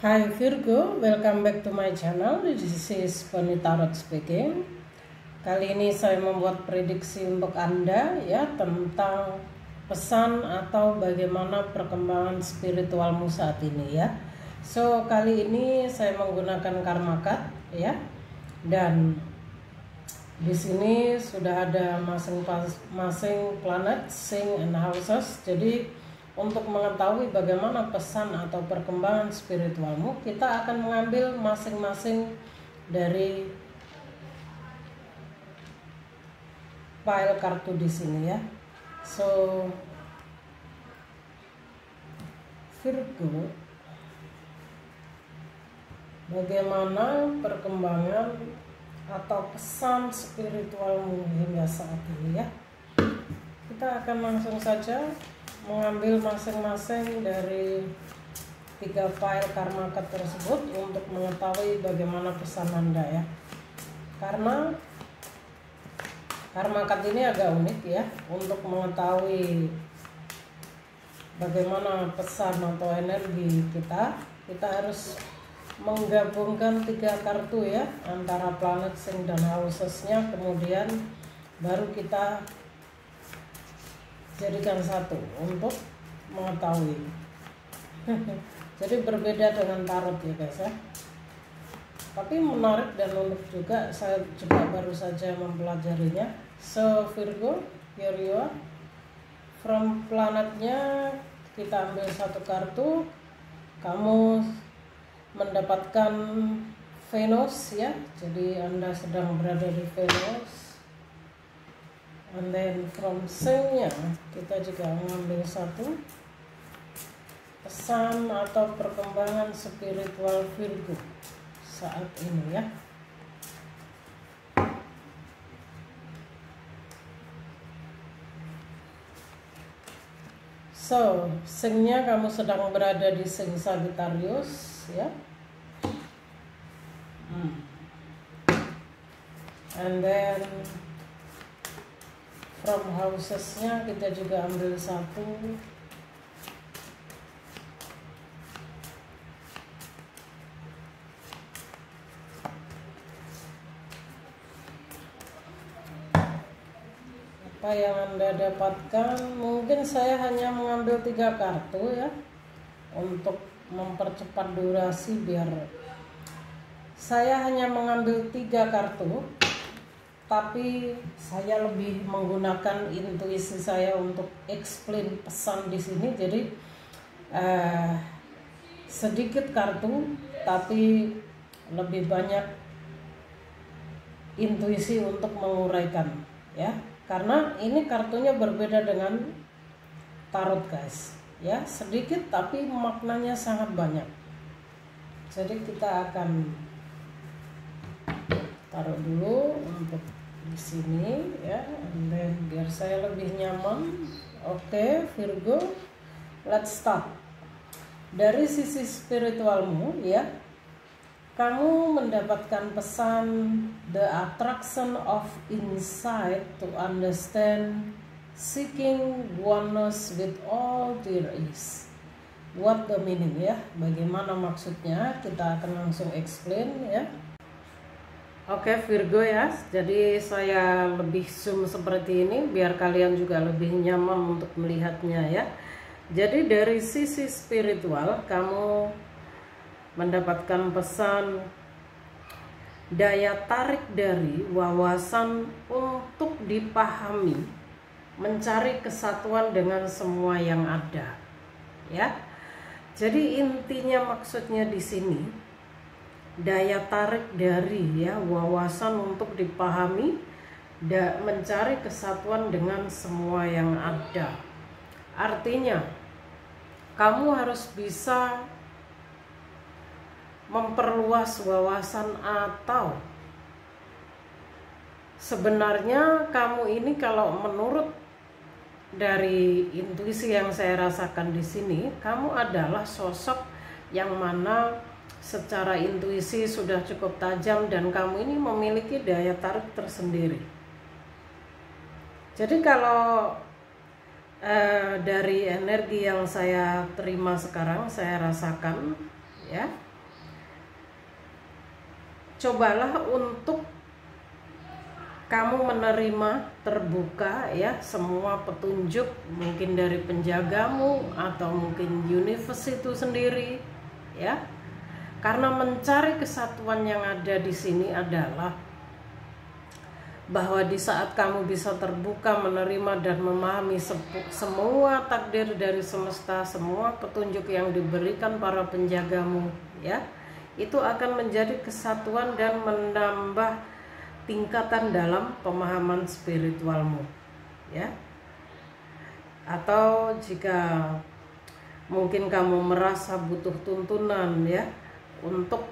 Hi Virgo, welcome back to my channel. This is Penny Tarot speaking. Kali ini saya membuat prediksi untuk Anda ya tentang pesan atau bagaimana perkembangan spiritualmu saat ini ya. So kali ini saya menggunakan karma card ya, dan di sini sudah ada masing-masing planet, sign and houses. Jadi untuk mengetahui bagaimana pesan atau perkembangan spiritualmu, kita akan mengambil masing-masing dari pile kartu di sini ya. So Virgo, bagaimana perkembangan atau pesan spiritualmu hingga saat ini ya. Kita akan langsung saja mengambil masing-masing dari 3 file karma card tersebut untuk mengetahui bagaimana pesan Anda ya. Karena karma card ini agak unik ya, untuk mengetahui bagaimana pesan atau energi kita harus menggabungkan 3 kartu ya, antara planet, sign dan housesnya, kemudian baru kita jadikan satu untuk mengetahui. Jadi berbeda dengan tarot ya guys ya, tapi menarik dan unik juga. Saya juga baru saja mempelajarinya. So Virgo, here you are. From planetnya kita ambil 1 kartu. Kamu mendapatkan Venus ya, jadi Anda sedang berada di Venus. And then from sign-nya kita juga mengambil 1 pesan atau perkembangan spiritual Virgo saat ini ya. So sign-nya kamu sedang berada di sign Sagittarius ya. And then from housesnya kita juga ambil 1. Apa yang Anda dapatkan? Mungkin saya hanya mengambil 3 kartu ya, untuk mempercepat durasi. Biar saya hanya mengambil 3 kartu, tapi saya lebih menggunakan intuisi saya untuk explain pesan di sini. Jadi sedikit kartu tapi lebih banyak intuisi untuk menguraikan ya, karena ini kartunya berbeda dengan tarot guys ya, sedikit tapi maknanya sangat banyak. Jadi kita akan taruh dulu untuk di sini ya, dan biar saya lebih nyaman. Oke Virgo, let's start. Dari sisi spiritualmu ya, kamu mendapatkan pesan the attraction of insight to understand, seeking oneness with all there is. What the meaning ya, bagaimana maksudnya, kita akan langsung explain ya. Oke Virgo ya, jadi saya lebih zoom seperti ini biar kalian juga lebih nyaman untuk melihatnya ya. Jadi dari sisi spiritual kamu mendapatkan pesan daya tarik dari wawasan untuk dipahami, mencari kesatuan dengan semua yang ada ya. Jadi intinya maksudnya di sini daya tarik dari ya wawasan untuk dipahami, mencari kesatuan dengan semua yang ada. Artinya kamu harus bisa memperluas wawasan, atau sebenarnya kamu ini kalau menurut dari intuisi yang saya rasakan di sini, kamu adalah sosok yang mana secara intuisi sudah cukup tajam dan kamu ini memiliki daya tarik tersendiri. Jadi kalau dari energi yang saya terima sekarang, saya rasakan ya, cobalah untuk kamu menerima terbuka ya semua petunjuk, mungkin dari penjagamu atau mungkin universe itu sendiri ya. Karena mencari kesatuan yang ada di sini adalah bahwa di saat kamu bisa terbuka menerima dan memahami semua takdir dari semesta, semua petunjuk yang diberikan para penjagamu ya, itu akan menjadi kesatuan dan menambah tingkatan dalam pemahaman spiritualmu ya. Atau jika mungkin kamu merasa butuh tuntunan ya untuk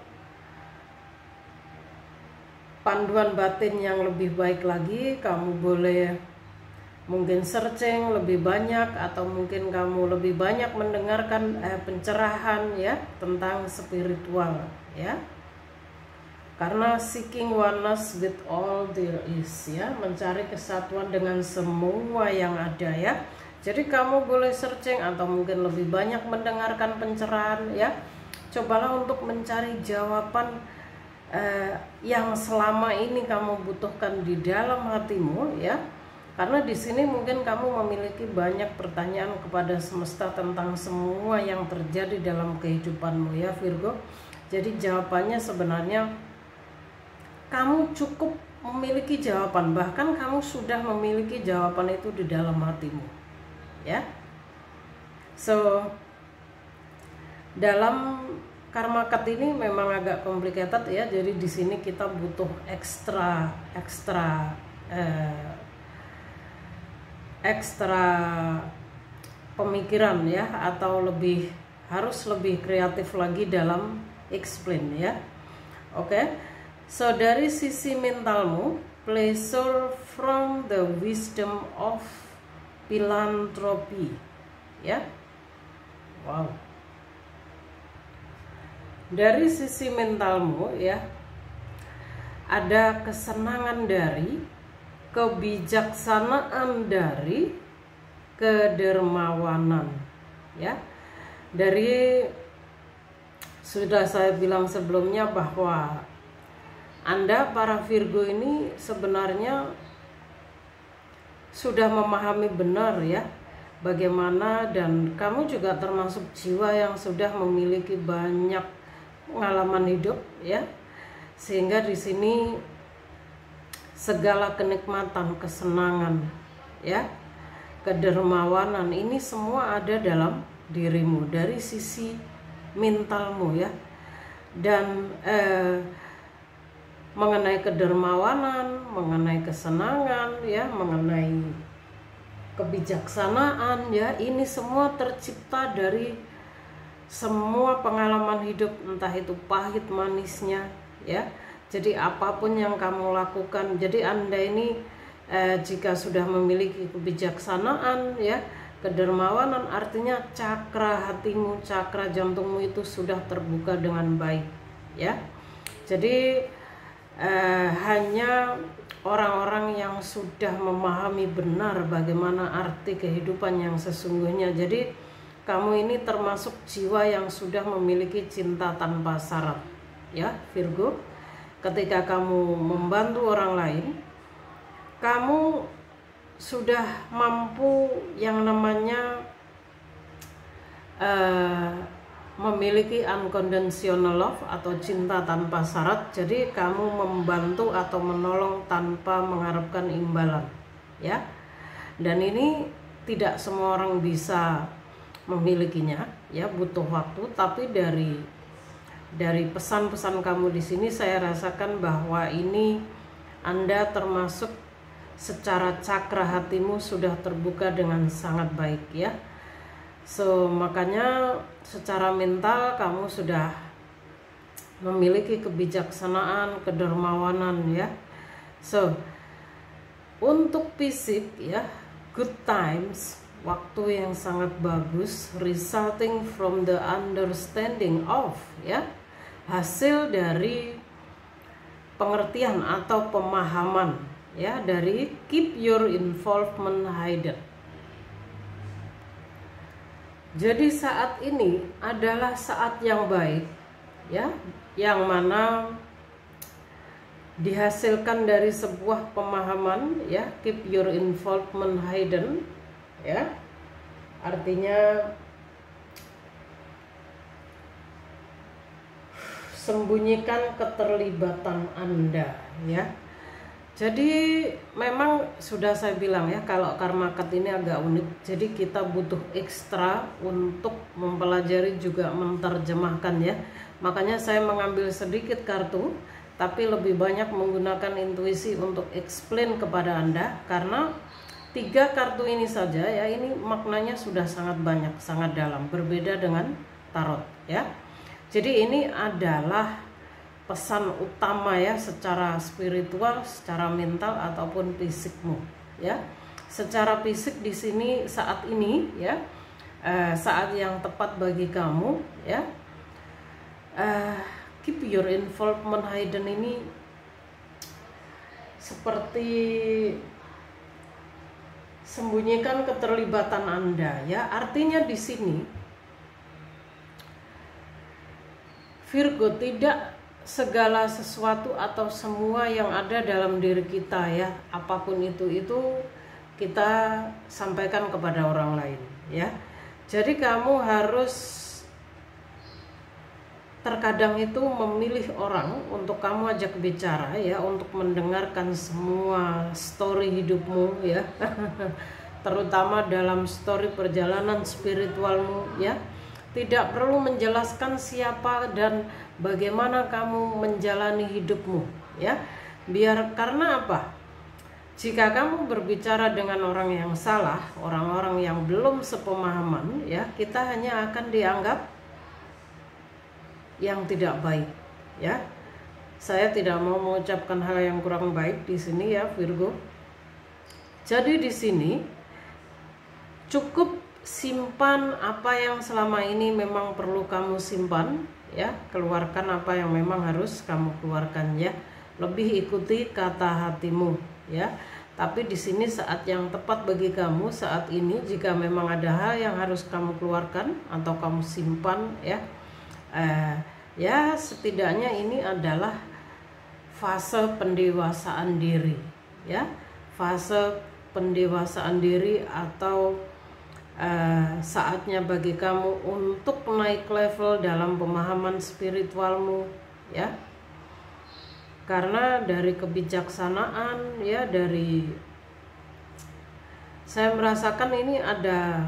panduan batin yang lebih baik lagi, kamu boleh mungkin searching lebih banyak, atau mungkin kamu lebih banyak mendengarkan pencerahan ya tentang spiritual ya. Karena seeking oneness with all there is ya, mencari kesatuan dengan semua yang ada ya. Jadi kamu boleh searching atau mungkin lebih banyak mendengarkan pencerahan ya. Cobalah untuk mencari jawaban yang selama ini kamu butuhkan di dalam hatimu ya. Karena di sini mungkin kamu memiliki banyak pertanyaan kepada semesta tentang semua yang terjadi dalam kehidupanmu ya Virgo. Jadi jawabannya sebenarnya kamu cukup memiliki jawaban, bahkan kamu sudah memiliki jawaban itu di dalam hatimu ya. So dalam karma card ini memang agak complicated ya, jadi di sini kita butuh ekstra pemikiran ya, atau harus lebih kreatif lagi dalam explain ya. Oke. So dari sisi mentalmu, pleasure from the wisdom of philanthropy ya. Wow. Dari sisi mentalmu ya, ada kesenangan dari, kebijaksanaan dari, kedermawanan ya. Dari sudah saya bilang sebelumnya bahwa Anda para Virgo ini sebenarnya sudah memahami benar ya bagaimana, dan kamu juga termasuk jiwa yang sudah memiliki banyak pengalaman hidup ya, sehingga di sini segala kenikmatan, kesenangan ya, kedermawanan ini semua ada dalam dirimu dari sisi mentalmu ya. Dan mengenai kedermawanan, mengenai kesenangan ya, mengenai kebijaksanaan ya, ini semua tercipta dari semua pengalaman hidup, entah itu pahit manisnya ya. Jadi apapun yang kamu lakukan, jadi Anda ini jika sudah memiliki kebijaksanaan ya, kedermawanan, artinya cakra hatimu, cakra jantungmu itu sudah terbuka dengan baik ya. Jadi hanya orang-orang yang sudah memahami benar bagaimana arti kehidupan yang sesungguhnya. Jadi kamu ini termasuk jiwa yang sudah memiliki cinta tanpa syarat ya Virgo. Ketika kamu membantu orang lain, kamu sudah mampu yang namanya memiliki unconditional love atau cinta tanpa syarat. Jadi kamu membantu atau menolong tanpa mengharapkan imbalan ya. Dan ini tidak semua orang bisa memilikinya ya, butuh waktu. Tapi dari pesan-pesan kamu di sini saya rasakan bahwa ini Anda termasuk secara cakra hatimu sudah terbuka dengan sangat baik ya. So makanya secara mental kamu sudah memiliki kebijaksanaan, kedermawanan ya. So untuk fisik ya, good times, waktu yang sangat bagus, resulting from the understanding of ya, hasil dari pengertian atau pemahaman ya, dari keep your involvement hidden. Jadi saat ini adalah saat yang baik ya, yang mana dihasilkan dari sebuah pemahaman, ya. Keep your involvement hidden, ya. Artinya sembunyikan keterlibatan Anda, ya. Jadi memang sudah saya bilang ya, kalau karma card ini agak unik. Jadi kita butuh ekstra untuk mempelajari juga menerjemahkan, ya. Makanya saya mengambil sedikit kartu, tapi lebih banyak menggunakan intuisi untuk explain kepada Anda, karena 3 kartu ini saja, ya, ini maknanya sudah sangat banyak, sangat dalam, berbeda dengan tarot, ya. Jadi ini adalah pesan utama, ya, secara spiritual, secara mental ataupun fisikmu, ya. Secara fisik di sini saat ini, ya, saat yang tepat bagi kamu, ya. Keep your involvement hidden ini seperti sembunyikan keterlibatan Anda, ya. Artinya di sini Virgo, tidak segala sesuatu atau semua yang ada dalam diri kita, ya, apapun itu kita sampaikan kepada orang lain, ya. Jadi kamu harus terkadang itu memilih orang untuk kamu ajak bicara, ya, untuk mendengarkan semua story hidupmu, ya. Terutama dalam story perjalanan spiritualmu, ya. Tidak perlu menjelaskan siapa dan bagaimana kamu menjalani hidupmu, ya. Karena apa? Jika kamu berbicara dengan orang yang salah, orang-orang yang belum sepemahaman, ya, kita hanya akan dianggap yang tidak baik, ya. Saya tidak mau mengucapkan hal yang kurang baik di sini, ya, Virgo. Jadi di sini cukup simpan apa yang selama ini memang perlu kamu simpan, ya. Keluarkan apa yang memang harus kamu keluarkan, ya. Lebih ikuti kata hatimu, ya. Tapi di sini saat yang tepat bagi kamu saat ini, jika memang ada hal yang harus kamu keluarkan atau kamu simpan, ya. Ya, setidaknya ini adalah fase pendewasaan diri, ya. Fase pendewasaan diri atau saatnya bagi kamu untuk naik level dalam pemahaman spiritualmu, ya. Karena dari kebijaksanaan, ya, saya merasakan ini ada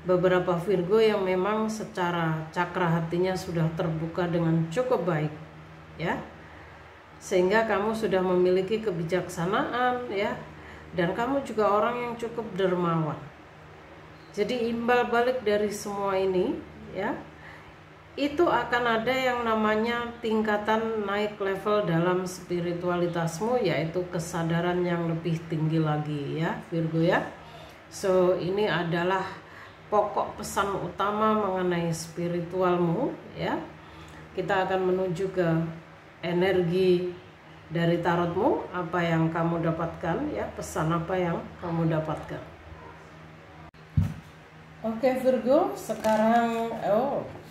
beberapa Virgo yang memang secara cakra hatinya sudah terbuka dengan cukup baik, ya. Sehingga kamu sudah memiliki kebijaksanaan, ya. Dan kamu juga orang yang cukup dermawan. Jadi imbal balik dari semua ini, ya, itu akan ada yang namanya tingkatan naik level dalam spiritualitasmu, yaitu kesadaran yang lebih tinggi lagi, ya, Virgo, ya. So ini adalah pokok pesan utama mengenai spiritualmu, ya. Kita akan menuju ke energi dari tarotmu, apa yang kamu dapatkan, ya, pesan apa yang kamu dapatkan. Oke, Virgo, sekarang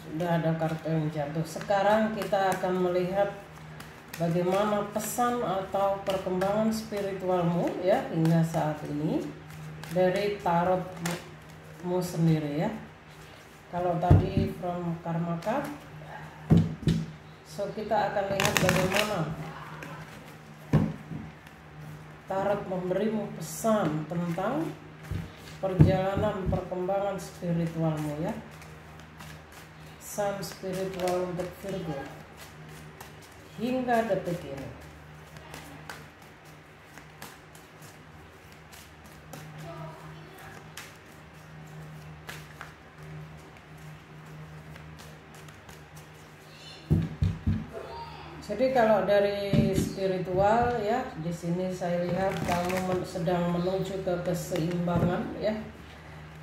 sudah ada kartu yang jatuh. Sekarang kita akan melihat bagaimana pesan atau perkembangan spiritualmu, ya, hingga saat ini dari tarotmu sendiri, ya. Kalau tadi from karma card, so kita akan lihat bagaimana tarot memberimu pesan tentang perjalanan perkembangan spiritualmu, ya. Sun spiritual untuk Virgo hingga detik ini. Jadi kalau dari spiritual, ya, di sini saya lihat kamu sedang menuju ke keseimbangan, ya.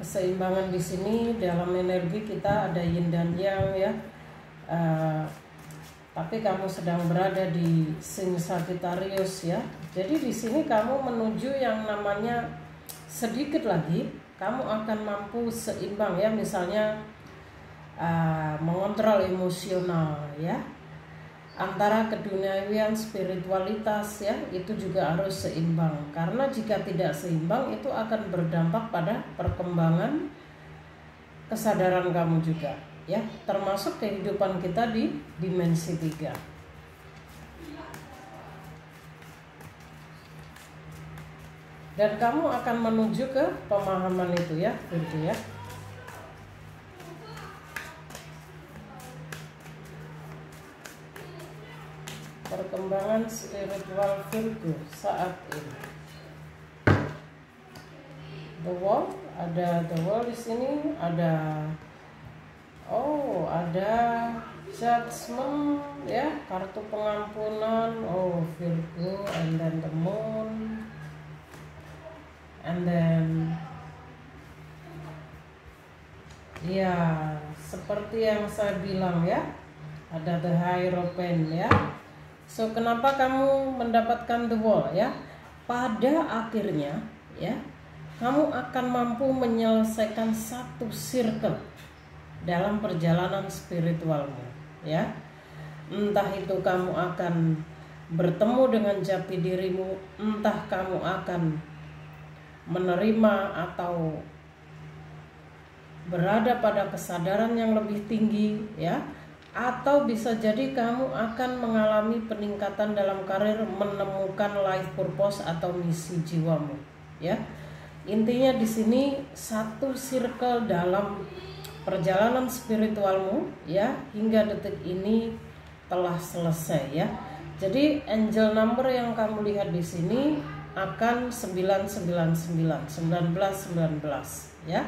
Keseimbangan di sini dalam energi kita ada yin dan yang, ya. Tapi kamu sedang berada di Sin Sagittarius, ya. Jadi di sini kamu menuju yang namanya sedikit lagi kamu akan mampu seimbang, ya. Misalnya mengontrol emosional, ya. antara keduniawian, spiritualitas ya, itu juga harus seimbang. Karena jika tidak seimbang itu akan berdampak pada perkembangan kesadaran kamu juga ya, termasuk kehidupan kita di dimensi 3. Dan kamu akan menuju ke pemahaman itu ya, Virgo ya. Perkembangan spiritual Virgo saat ini. The World, ada The World di sini, ada Judgment ya, kartu pengampunan. Virgo, and then the Moon, and then ya seperti yang saya bilang ya, ada The Hierophant ya. So kenapa kamu mendapatkan The Wall ya? Pada akhirnya ya, kamu akan mampu menyelesaikan satu circle dalam perjalanan spiritualmu ya. Entah itu kamu akan bertemu dengan jati dirimu, entah kamu akan menerima atau berada pada kesadaran yang lebih tinggi ya, atau bisa jadi kamu akan mengalami peningkatan dalam karir, menemukan life purpose atau misi jiwamu ya. Intinya di sini satu circle dalam perjalanan spiritualmu ya, hingga detik ini telah selesai ya. Jadi angel number yang kamu lihat di sini akan 999, 1919 ya.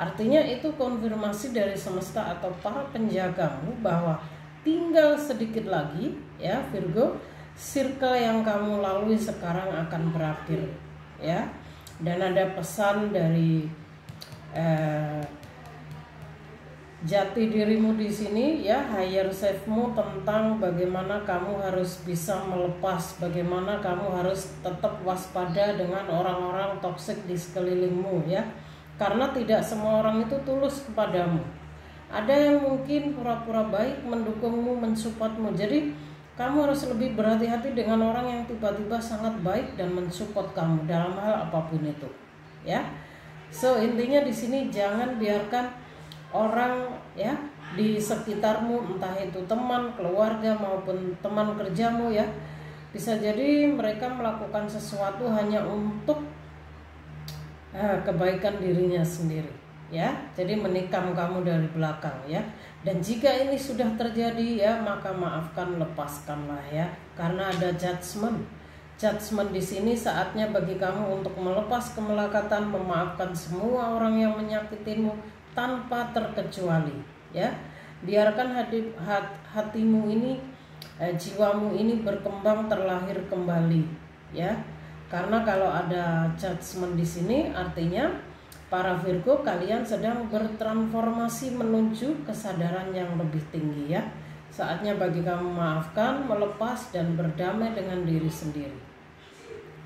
Artinya itu konfirmasi dari semesta atau para penjagamu bahwa tinggal sedikit lagi ya Virgo, circle yang kamu lalui sekarang akan berakhir ya. Dan ada pesan dari jati dirimu di sini ya, higher selfmu, tentang bagaimana kamu harus bisa melepas, bagaimana kamu harus tetap waspada dengan orang-orang toksik di sekelilingmu ya. Karena tidak semua orang itu tulus kepadamu. Ada yang mungkin pura-pura baik, mendukungmu, mensupportmu. Jadi kamu harus lebih berhati-hati dengan orang yang tiba-tiba sangat baik dan mensupport kamu dalam hal apapun itu ya. So intinya di sini jangan biarkan orang ya di sekitarmu, entah itu teman, keluarga maupun teman kerjamu ya, bisa jadi mereka melakukan sesuatu hanya untuk kebaikan dirinya sendiri ya. Jadi menikam kamu dari belakang ya. Dan jika ini sudah terjadi ya, maka maafkan, lepaskanlah ya. Karena ada judgment. Judgment di sini saatnya bagi kamu untuk melepas kemelekatan, memaafkan semua orang yang menyakitimu tanpa terkecuali ya. Biarkan hatimu ini, jiwamu ini berkembang, terlahir kembali ya. Karena kalau ada judgment di sini artinya para Virgo, kalian sedang bertransformasi menuju kesadaran yang lebih tinggi ya. Saatnya bagi kamu maafkan, melepas dan berdamai dengan diri sendiri.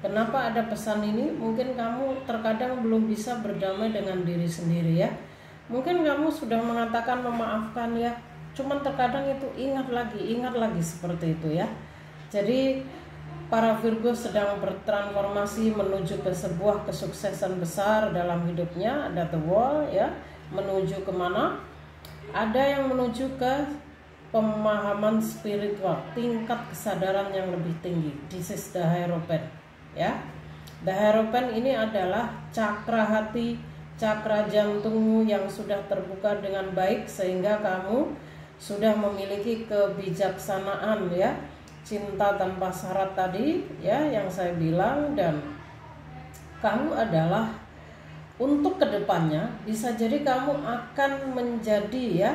Kenapa ada pesan ini? Mungkin kamu terkadang belum bisa berdamai dengan diri sendiri ya. Mungkin kamu sudah mengatakan memaafkan ya, cuman terkadang itu ingat lagi seperti itu ya. Jadi para Virgo sedang bertransformasi menuju ke sebuah kesuksesan besar dalam hidupnya. Ada The Wall ya, menuju kemana? Ada yang menuju ke pemahaman spiritual, tingkat kesadaran yang lebih tinggi. This is the Hierophant ya. The Hierophant ini adalah cakra hati, cakra jantungmu yang sudah terbuka dengan baik, sehingga kamu sudah memiliki kebijaksanaan ya, cinta tanpa syarat tadi ya yang saya bilang. Dan kamu adalah untuk kedepannya bisa jadi kamu akan menjadi ya,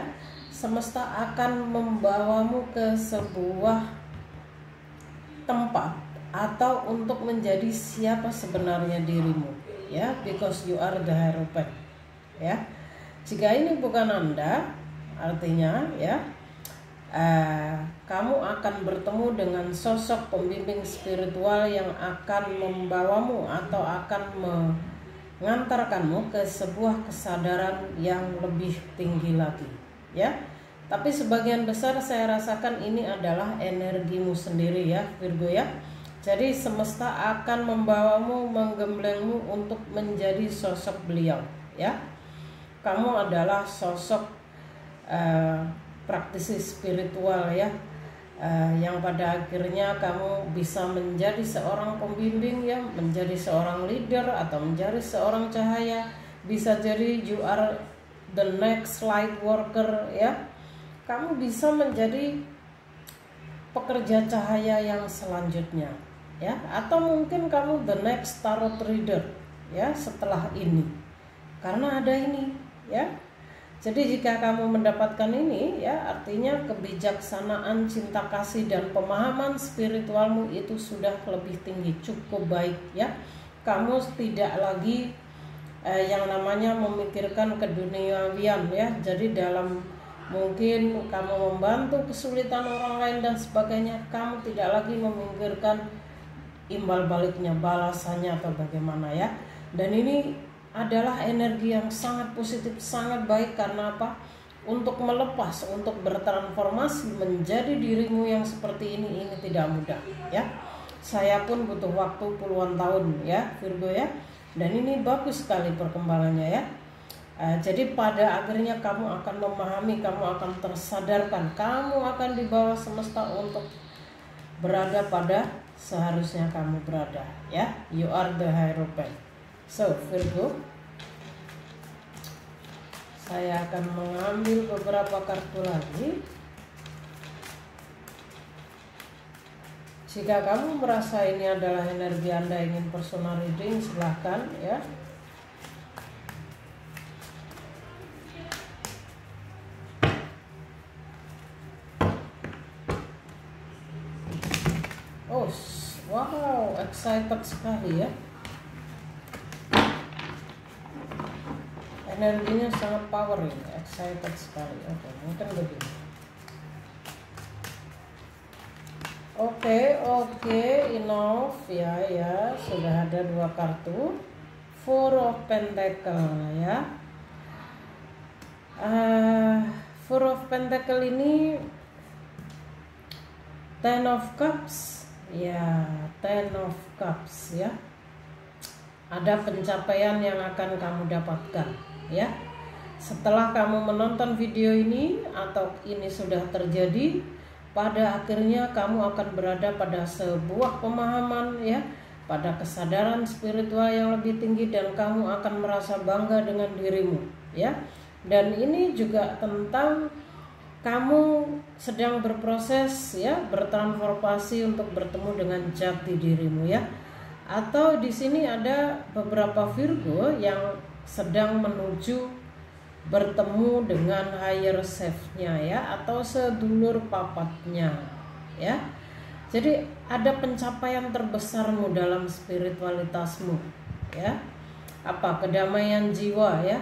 semesta akan membawamu ke sebuah tempat atau untuk menjadi siapa sebenarnya dirimu ya, because you are the Hierophant ya. Jika ini bukan Anda, artinya ya kamu akan bertemu dengan sosok pembimbing spiritual yang akan membawamu atau akan mengantarkanmu ke sebuah kesadaran yang lebih tinggi lagi ya. Tapi sebagian besar saya rasakan ini adalah energimu sendiri ya Virgo ya. Jadi semesta akan membawamu, menggemblengmu untuk menjadi sosok beliau ya. Kamu adalah sosok praktisi spiritual ya, yang pada akhirnya kamu bisa menjadi seorang pembimbing ya, menjadi seorang leader atau menjadi seorang cahaya. Bisa jadi you are the next light worker ya. Kamu bisa menjadi pekerja cahaya yang selanjutnya ya, atau mungkin kamu the next tarot reader ya setelah ini, karena ada ini ya. Jadi jika kamu mendapatkan ini ya, artinya kebijaksanaan, cinta kasih dan pemahaman spiritualmu itu sudah lebih tinggi, cukup baik ya. Kamu tidak lagi yang namanya memikirkan keduniawian ya. Jadi dalam mungkin kamu membantu kesulitan orang lain dan sebagainya, kamu tidak lagi memikirkan imbal baliknya, balasannya atau bagaimana ya. Dan ini adalah energi yang sangat positif, sangat baik. Karena apa? Untuk melepas, untuk bertransformasi menjadi dirimu yang seperti ini tidak mudah ya. Saya pun butuh waktu puluhan tahun ya Virgo ya. Dan ini bagus sekali perkembangannya ya. Jadi pada akhirnya kamu akan memahami, kamu akan tersadarkan, kamu akan dibawa semesta untuk berada pada seharusnya kamu berada ya. You are the Hierophant. So Virgo, saya akan mengambil beberapa kartu lagi. Jika kamu merasa ini adalah energi Anda ingin personal reading, silahkan ya. Oh, wow, excited sekali ya. Energinya sangat power ini, excited sekali. Oke, mungkin begini. Oke, enough ya, sudah ada 2 kartu. Four of Pentacle ya. Four of Pentacle ini Ten of Cups ya, Ten of Cups ya. Ada pencapaian yang akan kamu dapatkan ya. Setelah kamu menonton video ini atau ini sudah terjadi, pada akhirnya kamu akan berada pada sebuah pemahaman ya, pada kesadaran spiritual yang lebih tinggi, dan kamu akan merasa bangga dengan dirimu ya. Dan ini juga tentang kamu sedang berproses ya, bertransformasi untuk bertemu dengan jati dirimu ya. Atau di sini ada beberapa Virgo yang sedang menuju bertemu dengan higher self-nya ya, atau sedulur papatnya ya. Jadi ada pencapaian terbesarmu dalam spiritualitasmu ya. Apa? Kedamaian jiwa ya,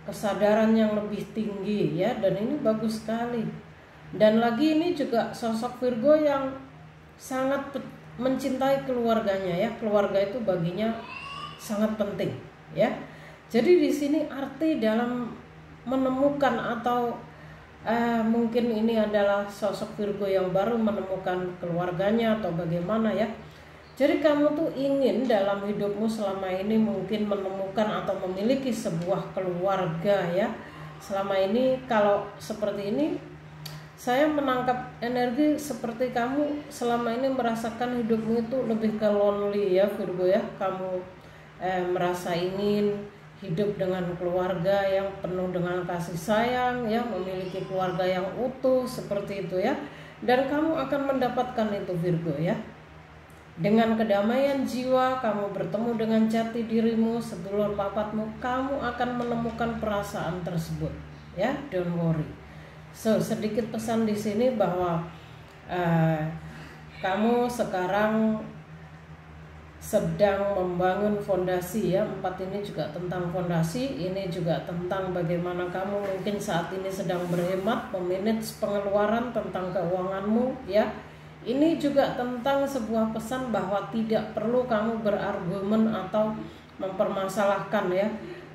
kesadaran yang lebih tinggi ya, dan ini bagus sekali. Dan lagi ini juga sosok Virgo yang sangat mencintai keluarganya ya. Keluarga itu baginya sangat penting ya. Jadi di sini arti dalam menemukan atau mungkin ini adalah sosok Virgo yang baru menemukan keluarganya atau bagaimana ya. Jadi kamu tuh ingin dalam hidupmu selama ini mungkin menemukan atau memiliki sebuah keluarga ya. Selama ini kalau seperti ini, saya menangkap energi seperti kamu selama ini merasakan hidupmu itu lebih ke lonely ya Virgo ya. Kamu merasa ingin hidup dengan keluarga yang penuh dengan kasih sayang ya, memiliki keluarga yang utuh seperti itu ya. Dan kamu akan mendapatkan itu Virgo ya. Dengan kedamaian jiwa, kamu bertemu dengan jati dirimu, sedulur papatmu, kamu akan menemukan perasaan tersebut ya. Don't worry. So sedikit pesan di sini bahwa kamu sekarang sedang membangun fondasi ya. 4 ini juga tentang fondasi, ini juga tentang bagaimana kamu mungkin saat ini sedang berhemat, memanage pengeluaran, tentang keuanganmu ya. Ini juga tentang sebuah pesan bahwa tidak perlu kamu berargumen atau mempermasalahkan ya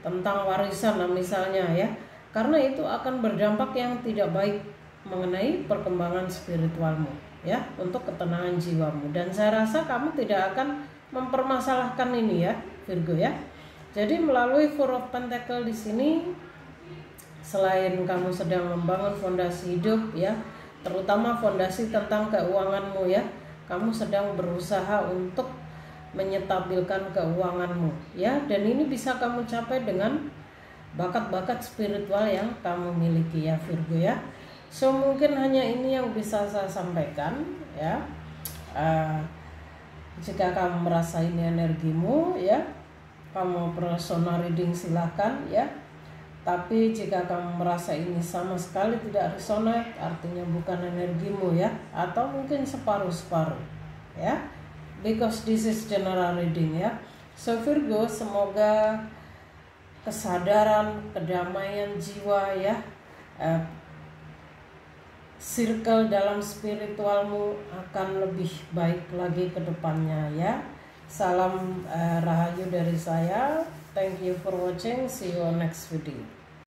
tentang warisan misalnya ya, karena itu akan berdampak yang tidak baik mengenai perkembangan spiritualmu ya, untuk ketenangan jiwamu. Dan saya rasa kamu tidak akan mempermasalahkan ini ya Virgo ya. Jadi melalui Four of Pentacle di sini, selain kamu sedang membangun fondasi hidup ya, terutama fondasi tentang keuanganmu ya, kamu sedang berusaha untuk menyetabilkan keuanganmu ya, dan ini bisa kamu capai dengan bakat-bakat spiritual yang kamu miliki ya Virgo ya. So mungkin hanya ini yang bisa saya sampaikan ya. Jika kamu merasa ini energimu ya, kamu personal reading silakan ya. Tapi jika kamu merasa ini sama sekali tidak resonate, artinya bukan energimu ya, atau mungkin separuh-separuh ya, because this is general reading ya. So Virgo, semoga kesadaran, kedamaian jiwa ya, circle dalam spiritualmu akan lebih baik lagi ke depannya ya. Salam rahayu dari saya. Thank you for watching. See you on next video.